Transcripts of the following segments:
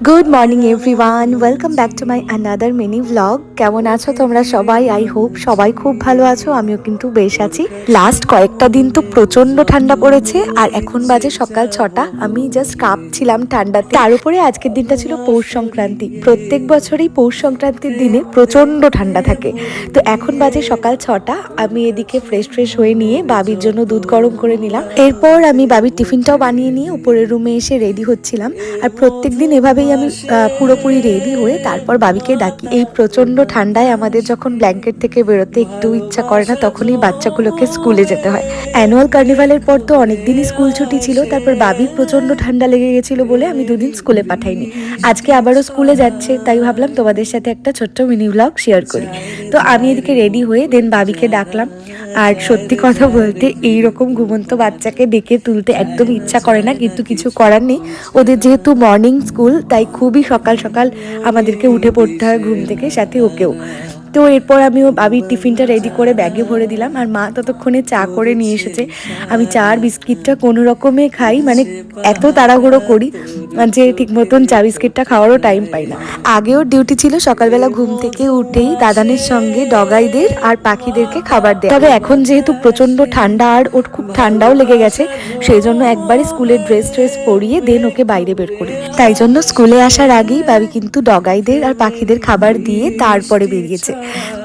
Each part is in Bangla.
Good morning everyone, welcome back to my another mini vlog. কেমন আছো তোমরা সবাই? আই হোপ সবাই খুব ভালো আছো, আমিও কিন্তু বেশ আছি। লাস্ট কয়েকটা দিন তো প্রচন্ড ঠান্ডা পড়েছে, আর এখন বাজে সকাল 6টা। আমি জাস্ট কাঁপছিলাম ঠান্ডাতে। তার উপরে আজকের দিনটা ছিল পৌষ সংক্রান্তি। প্রত্যেক বছরই পৌষ সংক্রান্তির দিনে প্রচন্ড ঠান্ডা থাকে। তো এখন বাজে সকাল 6টা। আমি এদিকে ফ্রেশ হয়ে নিয়ে বাবির জন্য দুধ গরম করে নিলাম। এরপর আমি বাবির টিফিনটাও বানিয়ে নিয়ে উপরের রুমে এসে রেডি হচ্ছিলাম। আর প্রত্যেক দিন এভাবেই আমি পুরোপুরি রেডি হয়ে তারপর বাবিকে ডাকি। এই প্রচন্ড ঠান্ডায় আমাদের যখন ব্ল্যাঙ্কেট থেকে বেরোতে একটু ইচ্ছা করে না, তখনই বাচ্চাগুলোকে স্কুলে যেতে হয়। অ্যানুয়াল কার্নিভালের পর তো অনেকদিনই স্কুল ছুটি ছিল, তারপর বাবির প্রচন্ড ঠান্ডা লেগে গেছিল বলে আমি দুদিন স্কুলে পাঠাইনি। আজকে আবারও স্কুলে যাচ্ছে, তাই ভাবলাম তোমাদের সাথে একটা ছোট্ট মিনি ব্লগ শেয়ার করি। তো আমি এদিকে রেডি হয়ে দেন বাবিকে ডাকলাম। আর সত্যি কথা বলতে এইরকম ঘুমন্ত বাচ্চাকে ডেকে তুলতে একদম ইচ্ছা করে না, কিন্তু কিছু করার নেই। ওদের যেহেতু মর্নিং স্কুল, তাই খুবই সকাল সকাল আমাদেরকে উঠে পড়তে হয় ঘুম থেকে, সাথে ওকেও। তো এরপর আমিও বাবির টিফিনটা রেডি করে ব্যাগে ভরে দিলাম, আর মা ততক্ষণে চা করে নিয়ে এসেছে। আমি চা আর বিস্কিটটা কোনো রকমে খাই, মানে এত তাড়াহুড়ো করি যে ঠিক মতন চা বিস্কিটটা খাওয়ারও টাইম পাই না। আগেও ডিউটি ছিল সকালবেলা ঘুম থেকে উঠেই দাদানের সঙ্গে ডগাইদের আর পাখিদেরকে খাবার দেয়। তবে এখন যেহেতু প্রচন্ড ঠান্ডা আর ওর খুব ঠান্ডাও লেগে গেছে, সেই জন্য একবারই স্কুলের ড্রেস পরিয়ে দেন ওকে বাইরে বের করি। তাই জন্য স্কুলে আসার আগেই বাবি কিন্তু ডগাইদের আর পাখিদের খাবার দিয়ে তারপরে বেরিয়েছে।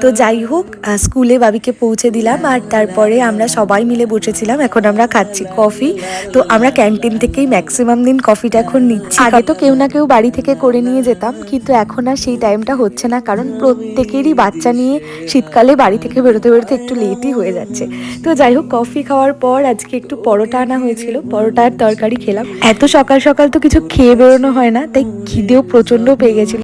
তো যাই হোক, স্কুলে বাবিকে পৌঁছে দিলাম, আর তারপরে আমরা সবাই মিলে বসেছিলাম। এখন আমরা খাচ্ছি কফি। তো আমরা ক্যান্টিন থেকেই ম্যাক্সিমাম দিন কফিটা এখন নিচ্ছি। আগে তো কেউ না কেউ বাড়ি থেকে করে নিয়ে যেতাম, কিন্তু এখন আর সেই টাইমটা হচ্ছে না, কারণ প্রত্যেকেরই বাচ্চা নিয়ে শীতকালে বাড়ি থেকে বেরোতে একটু লেটই হয়ে যাচ্ছে। তো যাই হোক, কফি খাওয়ার পর আজকে একটু পরোটা আনা হয়েছিল, পরোটা আর তরকারি খেলাম। এত সকাল সকাল তো কিছু খেয়ে বেরোনো হয় না, তাই খিদেও প্রচন্ড পেয়ে গেছিল।